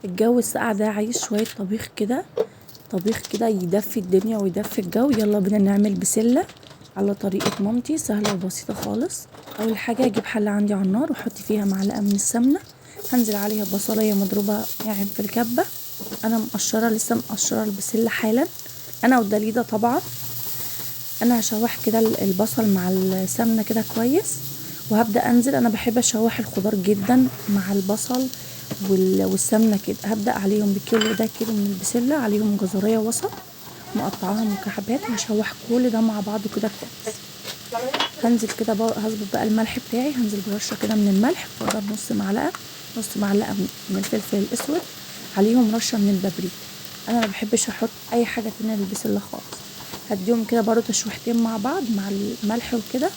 الجو الساقع ده عايز شوية طبيخ كده، طبيخ كده يدفي الدنيا ويدفي الجو. يلا بينا نعمل بسلة على طريقة مامتي، سهلة وبسيطة خالص. اول حاجة اجيب حلة عندي على النار واحط فيها معلقة من السمنة، هنزل عليها بصلاية مضروبة يعني في الكبة. انا مقشرة، لسه مقشرة البسلة حالا، انا ودليدة طبعا. انا هشوح كده البصل مع السمنة كده كويس، وهبدأ انزل. انا بحب اشوح الخضار جدا مع البصل والسمنة كده. هبدأ عليهم بكيلو، ده كيلو من البسلة، عليهم جزرية وسط مقطعاها مكعبات، وهشوح كل ده مع بعضه كده كويس. هنزل كده هظبط بقى الملح بتاعي، هنزل برشه كده من الملح، واضرب نص معلقه من الفلفل الاسود، عليهم رشه من البابريكا. انا ما بحبش احط اي حاجه تانية للبسله خالص. هديهم كده برضه تشويحتين مع بعض مع الملح وكده.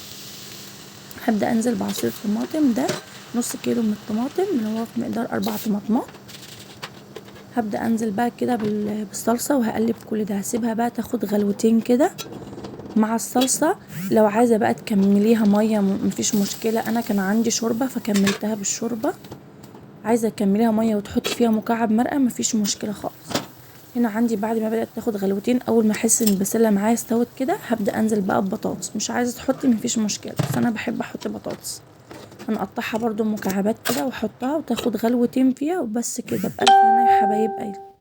هبدا انزل بعصير طماطم، ده نص كيلو من الطماطم اللي هو في مقدار 4 طماطمات. هبدا انزل بقى كده بالصلصه وهقلب كل ده، هسيبها بقى تاخد غلوتين كده مع الصلصة. لو عايزة بقى تكمليها مية مفيش مشكلة، انا كان عندي شوربة فكملتها بالشوربة. عايزة تكمليها مية وتحطي فيها مكعب مرقة مفيش مشكلة خالص. هنا عندي بعد ما بدأت تاخد غلوتين، اول ما احس ان البسلة معايا استوت كده، هبدأ انزل بقى ببطاطس. مش عايزة تحطي مفيش مشكلة، بس انا بحب احط بطاطس. هنقطعها برضو مكعبات كده واحطها وتاخد غلوتين فيها وبس كده. بألف هنا يا حبايب قلبي.